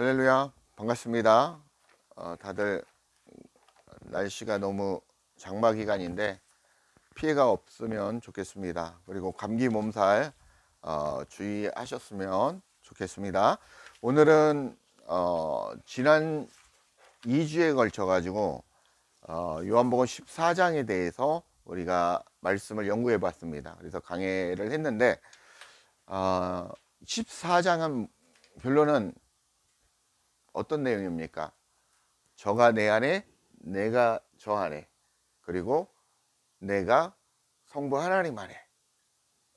할렐루야, 반갑습니다. 다들 날씨가 너무 장마 기간인데 피해가 없으면 좋겠습니다. 그리고 감기 몸살 주의하셨으면 좋겠습니다. 오늘은 지난 2주에 걸쳐 가지고 요한복음 14장에 대해서 우리가 말씀을 연구해 봤습니다. 그래서 강해를 했는데 14장은 결론은 어떤 내용입니까? 저가 내 안에, 내가 저 안에, 그리고 내가 성부 하나님 안에,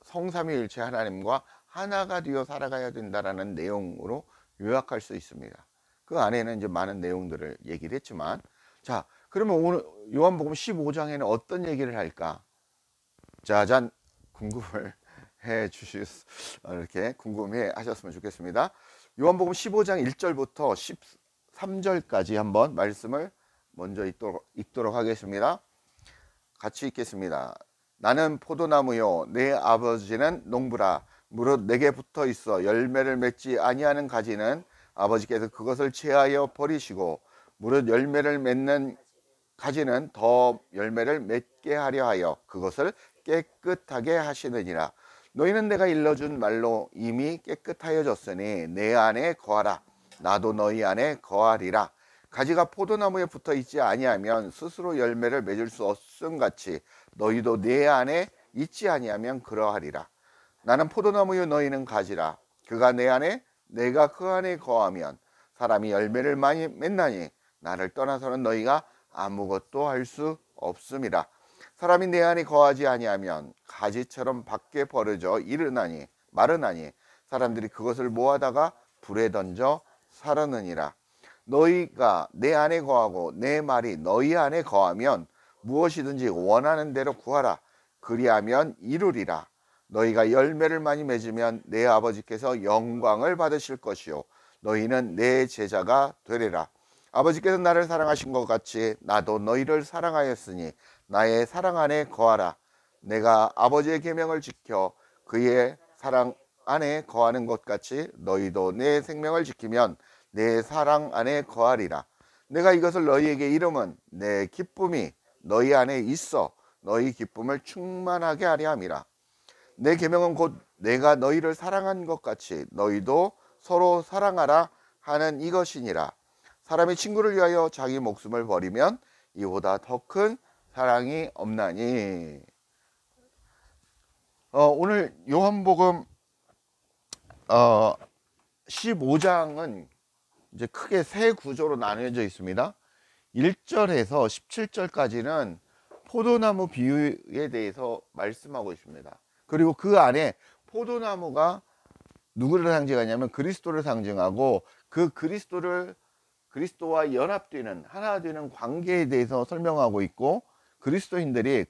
성삼위일체 하나님과 하나가 되어 살아가야 된다라는 내용으로 요약할 수 있습니다. 그 안에는 이제 많은 내용들을 얘기를 했지만, 자, 그러면 오늘 요한복음 15장에는 어떤 얘기를 할까? 짜잔, 궁금을 이렇게 궁금해 하셨으면 좋겠습니다. 요한복음 15장 1절부터 13절까지 한번 말씀을 먼저 읽도록 하겠습니다. 같이 읽겠습니다. 나는 포도나무요 내 아버지는 농부라. 무릇 내게 붙어 있어 열매를 맺지 아니하는 가지는 아버지께서 그것을 제하여 버리시고, 무릇 열매를 맺는 가지는 더 열매를 맺게 하려 하여 그것을 깨끗하게 하시느니라. 너희는 내가 일러준 말로 이미 깨끗하여졌으니 내 안에 거하라. 나도 너희 안에 거하리라. 가지가 포도나무에 붙어 있지 아니하면 스스로 열매를 맺을 수 없음 같이 너희도 내 안에 있지 아니하면 그러하리라. 나는 포도나무요 너희는 가지라. 그가 내 안에 내가 그 안에 거하면 사람이 열매를 많이 맺나니 나를 떠나서는 너희가 아무것도 할 수 없음이라. 사람이 내 안에 거하지 아니하면 가지처럼 밖에 버려져 마르나니 사람들이 그것을 모아다가 불에 던져 사르느니라. 너희가 내 안에 거하고 내 말이 너희 안에 거하면 무엇이든지 원하는 대로 구하라. 그리하면 이루리라. 너희가 열매를 많이 맺으면 내 아버지께서 영광을 받으실 것이요 너희는 내 제자가 되리라. 아버지께서 나를 사랑하신 것 같이 나도 너희를 사랑하였으니 나의 사랑 안에 거하라. 내가 아버지의 계명을 지켜 그의 사랑 안에 거하는 것 같이 너희도 내 생명을 지키면 내 사랑 안에 거하리라. 내가 이것을 너희에게 이름은 내 기쁨이 너희 안에 있어 너희 기쁨을 충만하게 하려 함이라. 내 계명은 곧 내가 너희를 사랑한 것 같이 너희도 서로 사랑하라 하는 이것이니라. 사람이 친구를 위하여 자기 목숨을 버리면 이보다 더 큰 사랑이 없나니. 오늘 요한복음 15장은 이제 크게 세 구조로 나뉘어져 있습니다. 1절에서 17절까지는 포도나무 비유에 대해서 말씀하고 있습니다. 그리고 그 안에 포도나무가 누구를 상징하냐면 그리스도를 상징하고, 그 그리스도와 연합되는 하나 되는 관계에 대해서 설명하고 있고, 그리스도인들이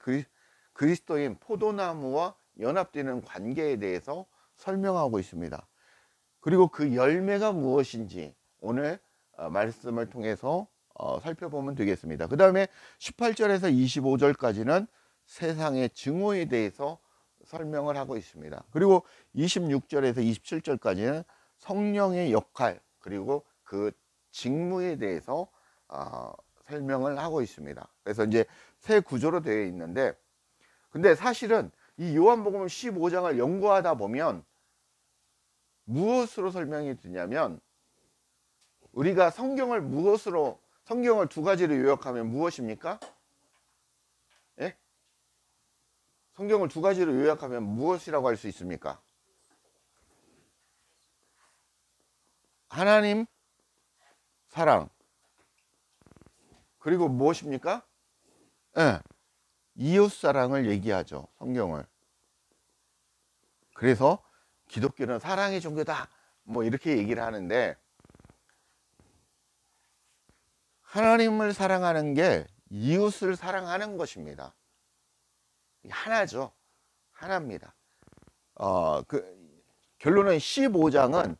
그리스도인 포도나무와 연합되는 관계에 대해서 설명하고 있습니다. 그리고 그 열매가 무엇인지 오늘 말씀을 통해서 살펴보면 되겠습니다. 그 다음에 18절에서 25절까지는 세상의 증오에 대해서 설명을 하고 있습니다. 그리고 26절에서 27절까지는 성령의 역할 그리고 그 직무에 대해서 설명을 하고 있습니다. 그래서 이제 세 구조로 되어 있는데, 근데 사실은 이 요한복음 15장을 연구하다 보면 무엇으로 설명이 되냐면, 우리가 성경을 두 가지로 요약하면 무엇입니까? 예? 성경을 두 가지로 요약하면 무엇이라고 할 수 있습니까? 하나님, 사랑, 그리고 무엇입니까? 예, 이웃 사랑을 얘기하죠, 성경을. 그래서 기독교는 사랑의 종교다 뭐 이렇게 얘기를 하는데, 하나님을 사랑하는 게 이웃을 사랑하는 것입니다. 하나죠. 하나입니다. 결론은 15장은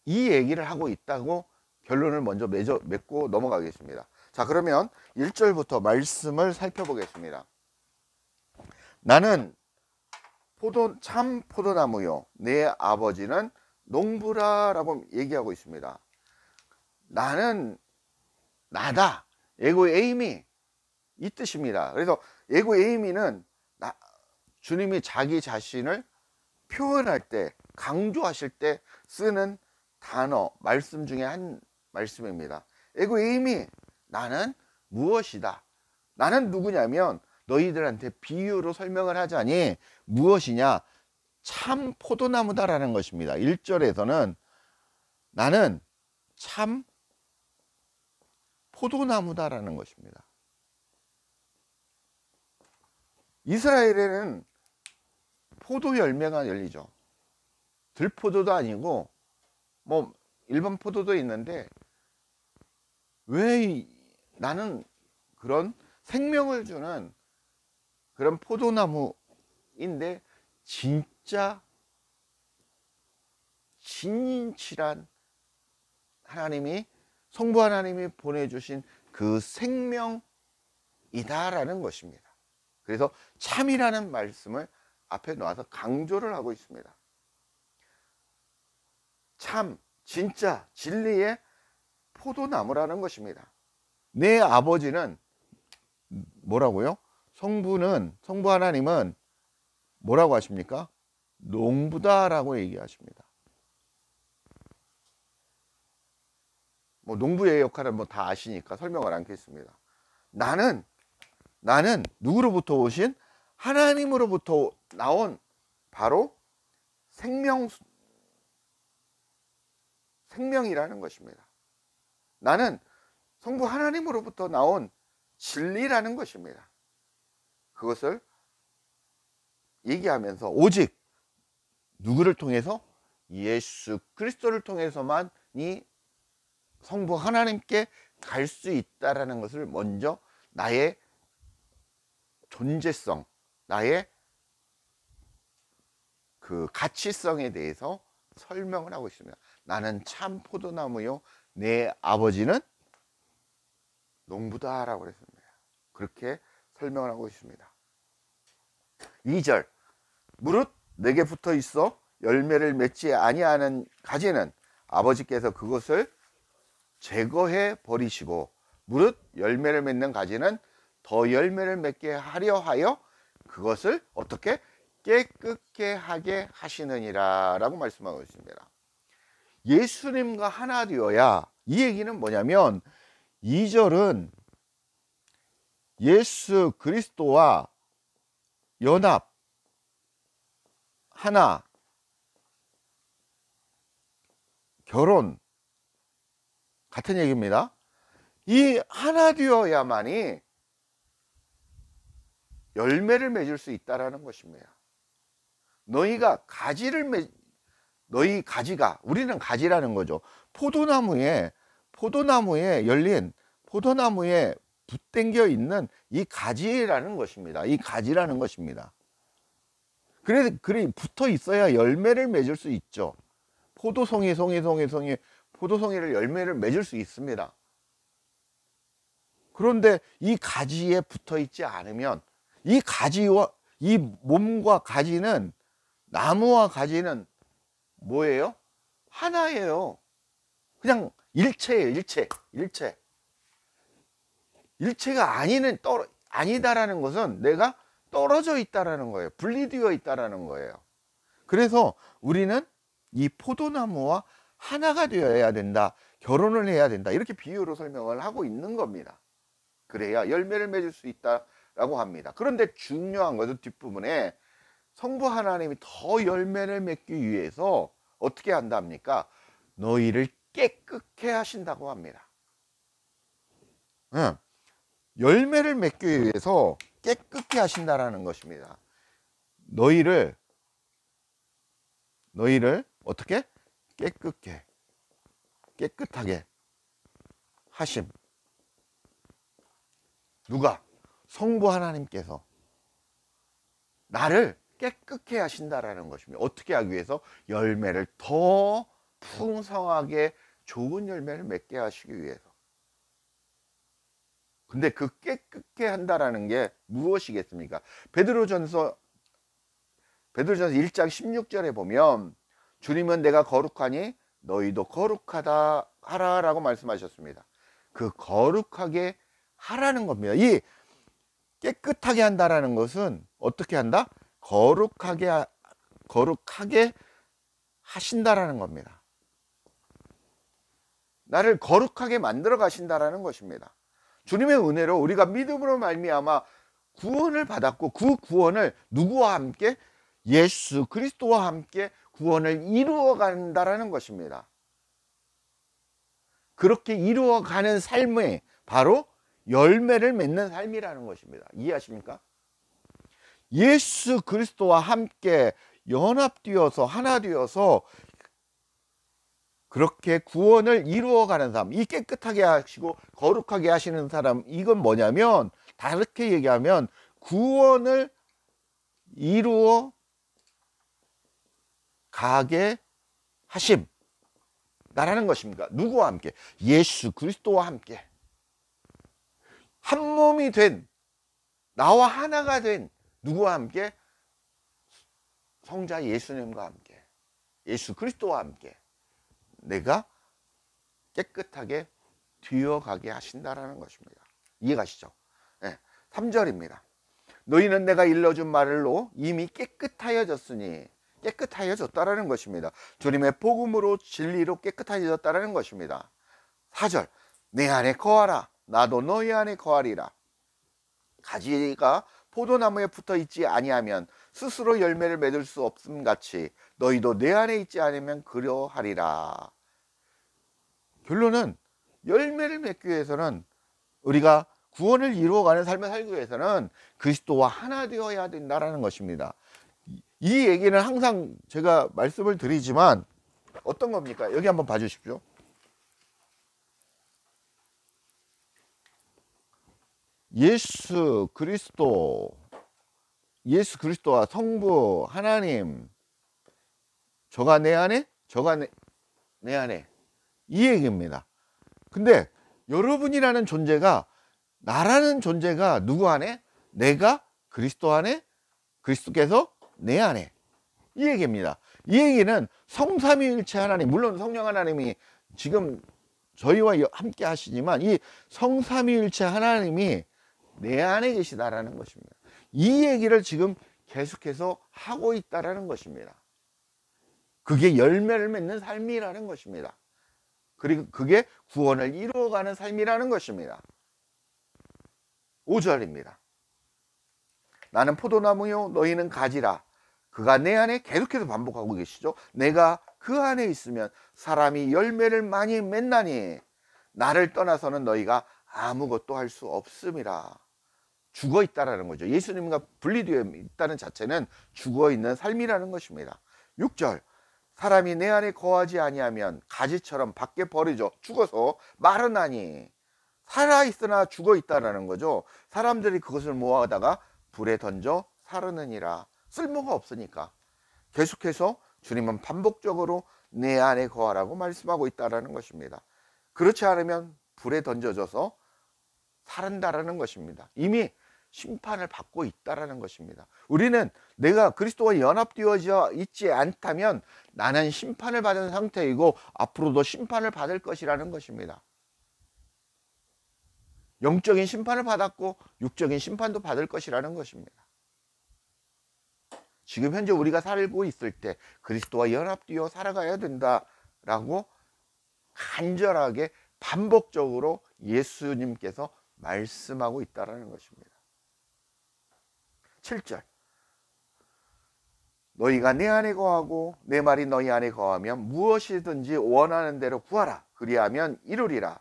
이 얘기를 하고 있다고 결론을 먼저 맺고 넘어가겠습니다. 자, 그러면 1절부터 말씀을 살펴보겠습니다. 나는 참 포도나무요 내 아버지는 농부라 라고 얘기하고 있습니다. 나는 나다. 에고 에이미 이 뜻입니다. 그래서 에고 에이미는 주님이 자기 자신을 표현할 때, 강조하실 때 쓰는 단어, 말씀 중에 한 말씀입니다. 에고 에이미, 나는 무엇이다. 나는 누구냐면 너희들한테 비유로 설명을 하자니 무엇이냐? 참 포도나무다라는 것입니다. 1절에서는 나는 참 포도나무다라는 것입니다. 이스라엘에는 포도 열매가 열리죠. 들포도도 아니고 뭐 일반 포도도 있는데 왜 나는 그런 생명을 주는 그런 포도나무인데 진짜 진실한 하나님이, 성부 하나님이 보내주신 그 생명이다라는 것입니다. 그래서 참이라는 말씀을 앞에 놓아서 강조를 하고 있습니다. 참, 진짜, 진리의 포도나무라는 것입니다. 내 아버지는 뭐라고요? 성부 하나님은 뭐라고 하십니까? 농부다라고 얘기하십니다. 뭐 농부의 역할은 뭐 다 아시니까 설명을 않겠습니다. 나는 누구로부터 오신 하나님으로부터 나온 바로 생명이라는 것입니다. 나는 성부 하나님으로부터 나온 진리라는 것입니다. 그것을 얘기하면서 오직 누구를 통해서? 예수 그리스도를 통해서만이 성부 하나님께 갈 수 있다라는 것을 먼저 나의 존재성, 나의 그 가치성에 대해서 설명을 하고 있습니다. 나는 참 포도나무요, 내 아버지는 농부다라고 그랬습니다. 그렇게 설명을 하고 있습니다. 2절, 무릇 내게 붙어 있어 열매를 맺지 아니하는 가지는 아버지께서 그것을 제거해 버리시고, 무릇 열매를 맺는 가지는 더 열매를 맺게 하려 하여 그것을 어떻게? 깨끗게 하게 하시느니라 라고 말씀하고 있습니다. 예수님과 하나 되어야, 이 얘기는 뭐냐면 2절은 예수 그리스도와 연합, 하나, 결혼 같은 얘기입니다. 이 하나 되어야만이 열매를 맺을 수 있다라는 것입니다. 너희 가지가, 우리는 가지라는 거죠. 포도나무에 열린, 포도나무에 붙당겨 있는 이 가지라는 것입니다. 이 가지라는 것입니다. 그래 붙어 있어야 열매를 맺을 수 있죠. 포도송이 포도송이를 열매를 맺을 수 있습니다. 그런데 이 가지에 붙어 있지 않으면, 이 가지와 이 몸과 가지는, 나무와 가지는 뭐예요? 하나예요. 그냥 일체예요. 일체가 아니다라는 것은 내가 떨어져 있다라는 거예요. 분리되어 있다라는 거예요. 그래서 우리는 이 포도나무와 하나가 되어야 된다, 결혼을 해야 된다, 이렇게 비유로 설명을 하고 있는 겁니다. 그래야 열매를 맺을 수 있다라고 합니다. 그런데 중요한 것은 뒷부분에 성부 하나님이 더 열매를 맺기 위해서 어떻게 한답니까? 너희를 깨끗게 하신다고 합니다. 열매를 맺기 위해서 깨끗게 하신다라는 것입니다. 너희를 어떻게? 깨끗하게 하심. 누가? 성부 하나님께서 나를 깨끗게 하신다라는 것입니다. 어떻게 하기 위해서? 열매를 더 풍성하게 좋은 열매를 맺게 하시기 위해서. 근데 그 깨끗게 한다라는 게 무엇이겠습니까? 베드로전서 1장 16절에 보면 주님은 내가 거룩하니 너희도 거룩하다 거룩하라라고 말씀하셨습니다. 그 거룩하게 하라는 겁니다. 이 깨끗하게 한다라는 것은 어떻게 한다? 거룩하게 하신다라는 겁니다. 나를 거룩하게 만들어 가신다라는 것입니다. 주님의 은혜로 우리가 믿음으로 말미암아 구원을 받았고, 그 구원을 누구와 함께? 예수 그리스도와 함께 구원을 이루어 간다라는 것입니다. 그렇게 이루어가는 삶이 바로 열매를 맺는 삶이라는 것입니다. 이해하십니까? 예수 그리스도와 함께 연합되어서 하나 되어서 그렇게 구원을 이루어가는 삶, 이 깨끗하게 하시고 거룩하게 하시는 사람, 이건 뭐냐면 다르게 얘기하면 구원을 이루어 가게 하심 나라는 것입니다. 누구와 함께? 예수 그리스도와 함께 한 몸이 된, 나와 하나가 된 누구와 함께? 성자 예수님과 함께, 예수 그리스도와 함께 내가 깨끗하게 되어가게 하신다라는 것입니다. 이해가시죠? 네, 3절입니다. 너희는 내가 일러준 말로 이미 깨끗하여졌으니, 깨끗하여졌다라는 것입니다. 주님의 복음으로 진리로 깨끗하여졌다라는 것입니다. 4절, 내 안에 거하라. 나도 너희 안에 거하리라. 가지가 포도나무에 붙어 있지 아니하면 스스로 열매를 맺을 수 없음 같이 너희도 내 안에 있지 않으면 그러하리라. 결론은 열매를 맺기 위해서는, 우리가 구원을 이루어가는 삶을 살기 위해서는 그리스도와 하나 되어야 된다는 것입니다. 이 얘기는 항상 제가 말씀을 드리지만 어떤 겁니까? 여기 한번 봐주십시오. 예수 그리스도와 성부 하나님, 저가 내 안에, 저가 내 안에, 이 얘기입니다. 근데 여러분이라는 존재가, 나라는 존재가 누구 안에? 내가 그리스도 안에, 그리스도께서 내 안에, 이 얘기입니다. 이 얘기는 성삼위일체 하나님, 물론 성령 하나님이 지금 저희와 함께 하시지만 이 성삼위일체 하나님이 내 안에 계시다라는 것입니다. 이 얘기를 지금 계속해서 하고 있다라는 것입니다. 그게 열매를 맺는 삶이라는 것입니다. 그리고 그게 구원을 이루어가는 삶이라는 것입니다. 5절입니다. 나는 포도나무요 너희는 가지라. 그가 내 안에, 계속해서 반복하고 계시죠. 내가 그 안에 있으면 사람이 열매를 많이 맺나니 나를 떠나서는 너희가 아무것도 할 수 없음이라. 죽어 있다라는 거죠. 예수님과 분리되어 있다는 자체는 죽어 있는 삶이라는 것입니다. 6절, 사람이 내 안에 거하지 아니하면 가지처럼 밖에 버리죠. 죽어서 마르나니. 살아있으나 죽어 있다라는 거죠. 사람들이 그것을 모아다가 불에 던져 사르느니라. 쓸모가 없으니까. 계속해서 주님은 반복적으로 내 안에 거하라고 말씀하고 있다라는 것입니다. 그렇지 않으면 불에 던져져서 사른다라는 것입니다. 이미 심판을 받고 있다라는 것입니다. 우리는 내가 그리스도와 연합되어져 있지 않다면 나는 심판을 받은 상태이고 앞으로도 심판을 받을 것이라는 것입니다. 영적인 심판을 받았고 육적인 심판도 받을 것이라는 것입니다. 지금 현재 우리가 살고 있을 때 그리스도와 연합되어 살아가야 된다라고 간절하게 반복적으로 예수님께서 말씀하고 있다는 것입니다. 7절, 너희가 내 안에 거하고 내 말이 너희 안에 거하면 무엇이든지 원하는 대로 구하라. 그리하면 이루리라.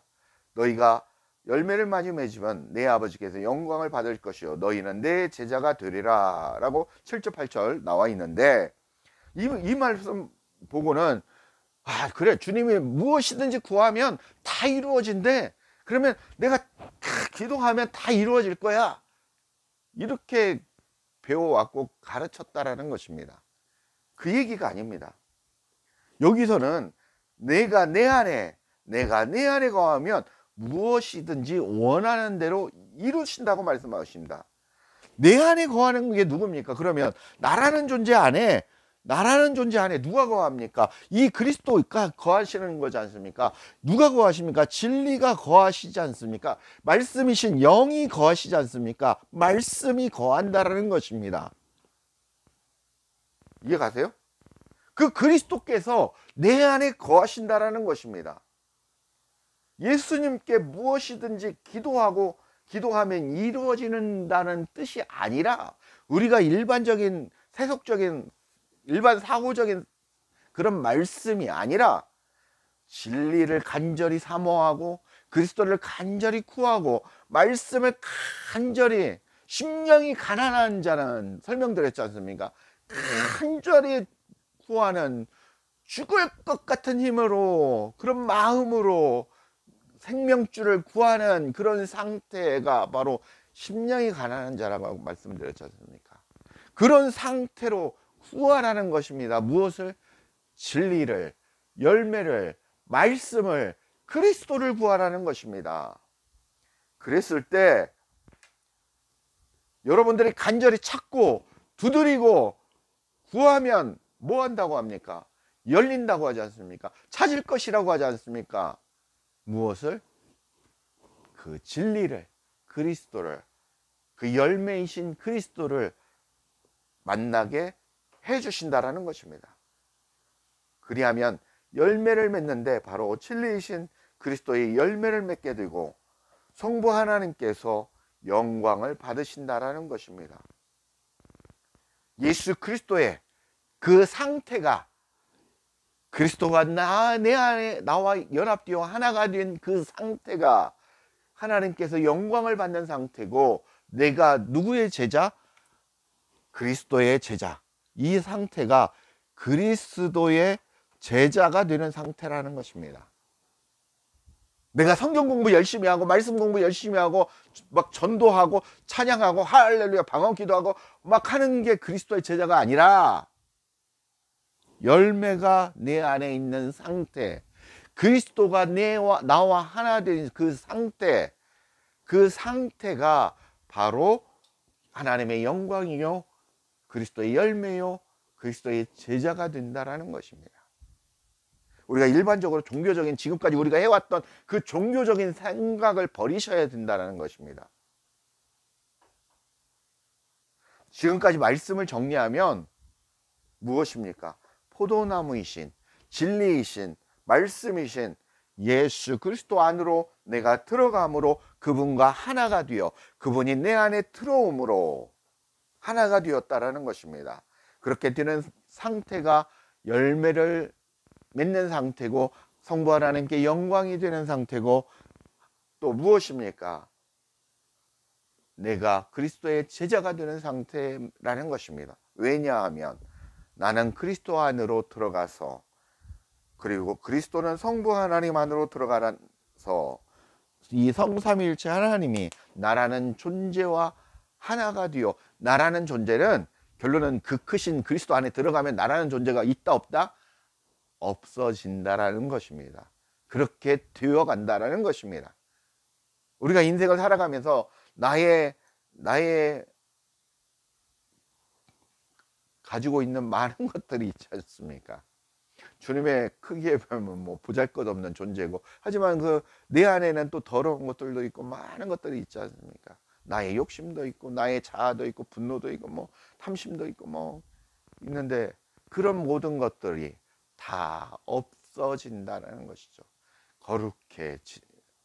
너희가 열매를 많이 맺으면 내 아버지께서 영광을 받을 것이요 너희는 내 제자가 되리라 라고 7절 8절 나와 있는데, 이 말씀 보고는 그래, 주님이 무엇이든지 구하면 다 이루어진대. 그러면 내가 기도하면 다 이루어질 거야, 이렇게 배워왔고 가르쳤다라는 것입니다. 그 얘기가 아닙니다. 여기서는 내가 내 안에 거하면 무엇이든지 원하는 대로 이루신다고 말씀하십니다. 내 안에 거하는 게 누굽니까? 그러면 나라는 존재 안에 나라는 존재 안에 누가 거합니까? 이 그리스도가 거하시는 거지 않습니까? 누가 거하십니까? 진리가 거하시지 않습니까? 말씀이신 영이 거하시지 않습니까? 말씀이 거한다라는 것입니다. 이해 가세요? 그 그리스도께서 내 안에 거하신다라는 것입니다. 예수님께 무엇이든지 기도하면 이루어지는다는 뜻이 아니라 우리가 일반적인 세속적인 일반 사고적인 그런 말씀이 아니라 진리를 간절히 사모하고 그리스도를 간절히 구하고 말씀을 간절히 심령이 가난한 자는 설명드렸지 않습니까? 간절히 구하는 죽을 것 같은 힘으로 그런 마음으로 생명줄을 구하는 그런 상태가 바로 심령이 가난한 자라고 말씀드렸지 않습니까? 그런 상태로 구하라는 것입니다. 무엇을? 진리를, 열매를, 말씀을, 그리스도를 구하라는 것입니다. 그랬을 때 여러분들이 간절히 찾고 두드리고 구하면 뭐 한다고 합니까? 열린다고 하지 않습니까? 찾을 것이라고 하지 않습니까? 무엇을? 그 진리를, 그리스도를, 그 열매이신 그리스도를 만나게 해주신다라는 것입니다. 그리하면 열매를 맺는데 바로 진리이신 그리스도의 열매를 맺게 되고 성부 하나님께서 영광을 받으신다라는 것입니다. 예수 그리스도의 그 상태가 그리스도가 내 안에 나와 연합되어 하나가 된 그 상태가 하나님께서 영광을 받는 상태고 내가 누구의 제자? 그리스도의 제자. 이 상태가 그리스도의 제자가 되는 상태라는 것입니다. 내가 성경 공부 열심히 하고 말씀 공부 열심히 하고 막 전도하고 찬양하고 할렐루야 방언 기도하고 막 하는 게 그리스도의 제자가 아니라 열매가 내 안에 있는 상태, 그리스도가 나와 하나 된 그 상태, 그 상태가 바로 하나님의 영광이요 그리스도의 열매요 그리스도의 제자가 된다라는 것입니다. 우리가 일반적으로 종교적인 지금까지 우리가 해왔던 그 종교적인 생각을 버리셔야 된다는 것입니다. 지금까지 말씀을 정리하면 무엇입니까? 포도나무이신 진리이신 말씀이신 예수 그리스도 안으로 내가 들어감으로 그분과 하나가 되어 그분이 내 안에 들어옴으로 하나가 되었다라는 것입니다. 그렇게 되는 상태가 열매를 맺는 상태고 성부 하나님께 영광이 되는 상태고 또 무엇입니까? 내가 그리스도의 제자가 되는 상태라는 것입니다. 왜냐하면 나는 그리스도 안으로 들어가서 그리고 그리스도는 성부 하나님 안으로 들어가서 이 성삼위일체 하나님이 나라는 존재와 하나가 되어 나라는 존재는 결론은 그 크신 그리스도 안에 들어가면 나라는 존재가 있다 없다? 없어진다라는 것입니다. 그렇게 되어 간다라는 것입니다. 우리가 인생을 살아가면서 나의 가지고 있는 많은 것들이 있지 않습니까? 주님의 크기에 보면 뭐 보잘것없는 존재고 하지만 그 내 안에는 또 더러운 것들도 있고 많은 것들이 있지 않습니까? 나의 욕심도 있고 나의 자아도 있고 분노도 있고 뭐 탐심도 있고 뭐 있는데 그런 모든 것들이 다 없어진다는 것이죠.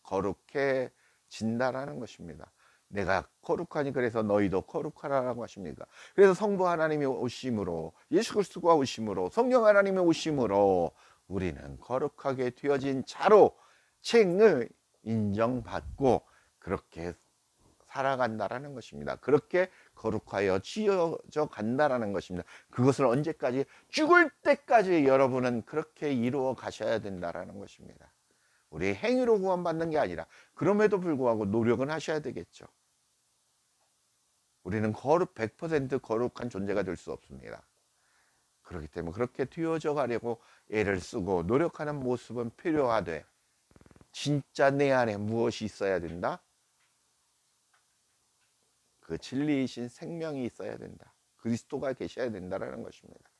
거룩해진다라는 것입니다. 내가 거룩하니 그래서 너희도 거룩하라고 하십니다. 그래서 성부 하나님이 오심으로 예수 그리스도가 오심으로 성령 하나님이 오심으로 우리는 거룩하게 되어진 자로 칭을 인정받고 그렇게 살아간다라는 것입니다. 그렇게 거룩하여 지어져 간다라는 것입니다. 그것을 언제까지? 죽을 때까지 여러분은 그렇게 이루어 가셔야 된다라는 것입니다. 우리의 행위로 구원받는 게 아니라 그럼에도 불구하고 노력은 하셔야 되겠죠. 우리는 100% 거룩한 존재가 될 수 없습니다. 그렇기 때문에 그렇게 되어져 가려고 애를 쓰고 노력하는 모습은 필요하되 진짜 내 안에 무엇이 있어야 된다? 그 진리이신 생명이 있어야 된다. 그리스도가 계셔야 된다는 것입니다.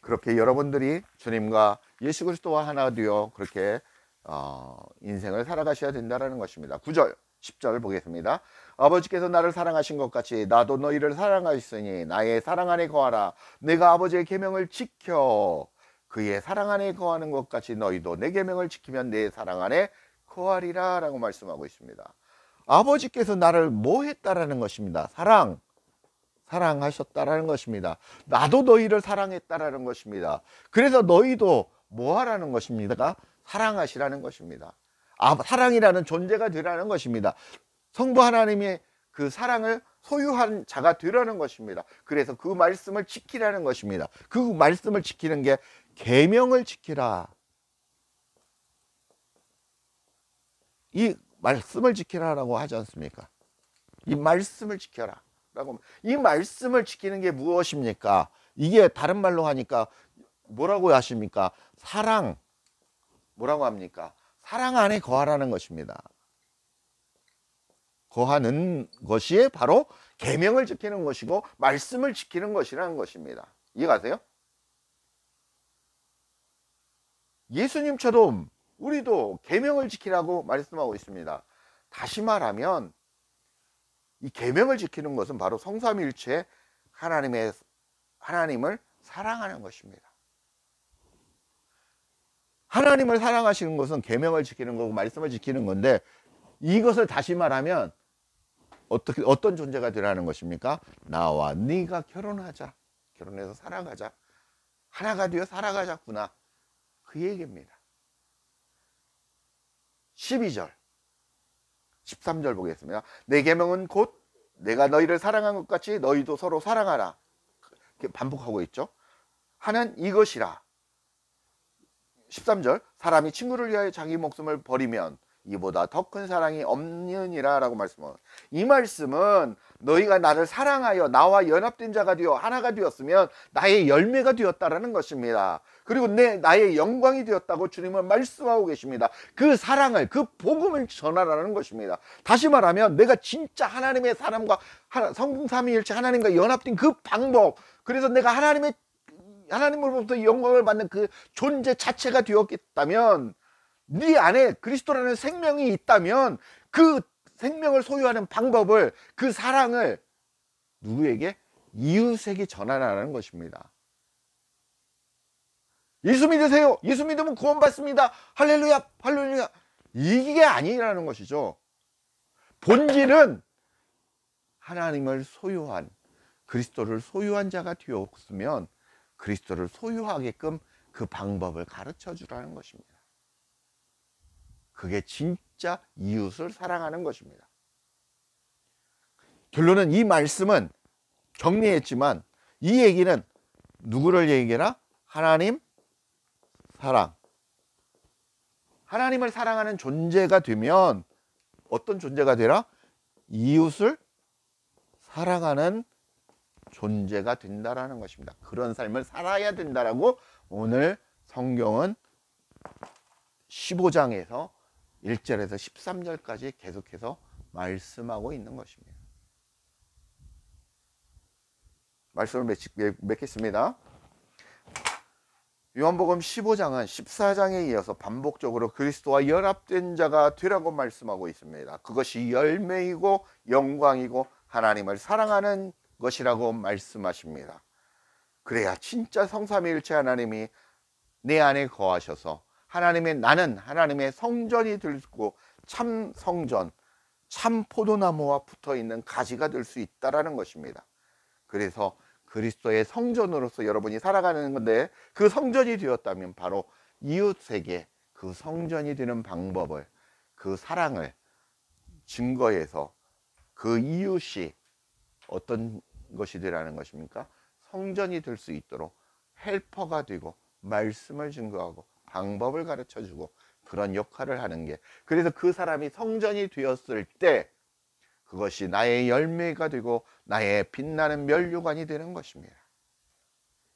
그렇게 여러분들이 주님과 예수 그리스도와 하나 되어 그렇게 인생을 살아가셔야 된다는 것입니다. 9절 10절 보겠습니다. 아버지께서 나를 사랑하신 것 같이 나도 너희를 사랑하였으니 나의 사랑 안에 거하라. 내가 아버지의 계명을 지켜 그의 사랑 안에 거하는 것 같이 너희도 내 계명을 지키면 내 사랑 안에 거하리라 라고 말씀하고 있습니다. 아버지께서 나를 뭐 했다라는 것입니다. 사랑하셨다라는 것입니다. 나도 너희를 사랑했다라는 것입니다. 그래서 너희도 뭐 하라는 것입니다? 사랑하시라는 것입니다. 사랑이라는 존재가 되라는 것입니다. 성부 하나님의 그 사랑을 소유한 자가 되라는 것입니다. 그래서 그 말씀을 지키라는 것입니다. 그 말씀을 지키는 게 계명을 지키라. 이 말씀을 지키라라고 하지 않습니까? 이 말씀을 지켜라 라고. 이 말씀을 지키는 게 무엇입니까? 이게 다른 말로 하니까 뭐라고 하십니까? 뭐라고 합니까? 사랑 안에 거하라는 것입니다. 거하는 것이 바로 계명을 지키는 것이고 말씀을 지키는 것이라는 것입니다. 이해가세요? 예수님처럼 우리도 계명을 지키라고 말씀하고 있습니다. 다시 말하면 이 계명을 지키는 것은 바로 성삼위일체 하나님을 사랑하는 것입니다. 하나님을 사랑하시는 것은 계명을 지키는 거고 말씀을 지키는 건데, 이것을 다시 말하면 어떤 존재가 되라는 것입니까? 나와 네가 결혼하자, 결혼해서 살아가자, 하나가 되어 살아가자꾸나, 그 얘기입니다. 12절 13절 보겠습니다. 내 계명은 곧 내가 너희를 사랑한 것 같이 너희도 서로 사랑하라. 이렇게 반복하고 있죠. 하는 이것이라. 13절 사람이 친구를 위하여 자기 목숨을 버리면 이보다 더 큰 사랑이 없느니라 라고 말씀합니다. 이 말씀은 너희가 나를 사랑하여 나와 연합된 자가 되어 하나가 되었으면 나의 열매가 되었다라는 것입니다. 그리고 나의 영광이 되었다고 주님은 말씀하고 계십니다. 그 사랑을, 그 복음을 전하라는 것입니다. 다시 말하면 내가 진짜 하나님의 사람과 성삼위일체 하나님과 연합된 그 방법, 그래서 내가 하나님으로부터 영광을 받는 그 존재 자체가 되었겠다면, 네 안에 그리스도라는 생명이 있다면 그 생명을 소유하는 방법을, 그 사랑을 누구에게? 이웃에게 전하라는 것입니다. 예수 믿으세요. 예수 믿으면 구원받습니다. 할렐루야, 할렐루야. 이게 아니라는 것이죠. 본질은 하나님을 소유한, 그리스도를 소유한 자가 되었으면 그리스도를 소유하게끔 그 방법을 가르쳐 주라는 것입니다. 그게 진짜 이웃을 사랑하는 것입니다. 결론은 이 말씀은 정리했지만 이 얘기는 누구를 얘기해라? 하나님 사랑. 하나님을 사랑하는 존재가 되면 어떤 존재가 되라? 이웃을 사랑하는 존재가 된다라는 것입니다. 그런 삶을 살아야 된다라고 오늘 성경은 15장에서 1절에서 13절까지 계속해서 말씀하고 있는 것입니다. 말씀을 맺겠습니다. 요한복음 15장은 14장에 이어서 반복적으로 그리스도와 연합된 자가 되라고 말씀하고 있습니다. 그것이 열매이고 영광이고 하나님을 사랑하는 것이라고 말씀하십니다. 그래야 진짜 성삼위일체 하나님이 내 안에 거하셔서 나는 하나님의 성전이 되고 참 성전, 참 포도나무와 붙어있는 가지가 될 수 있다는 것입니다. 그래서 그리스도의 성전으로서 여러분이 살아가는 건데, 그 성전이 되었다면 바로 이웃에게 그 성전이 되는 방법을, 그 사랑을 증거해서 그 이웃이 어떤 것이 되라는 것입니까? 성전이 될 수 있도록 헬퍼가 되고 말씀을 증거하고 방법을 가르쳐주고 그런 역할을 하는 게, 그래서 그 사람이 성전이 되었을 때 그것이 나의 열매가 되고 나의 빛나는 면류관이 되는 것입니다.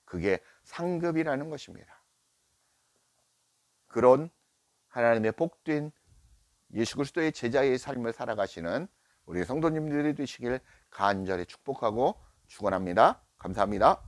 그게 상급이라는 것입니다. 그런 하나님의 복된 예수 그리스도의 제자의 삶을 살아가시는 우리 성도님들이 되시길 간절히 축복하고 축원합니다. 감사합니다.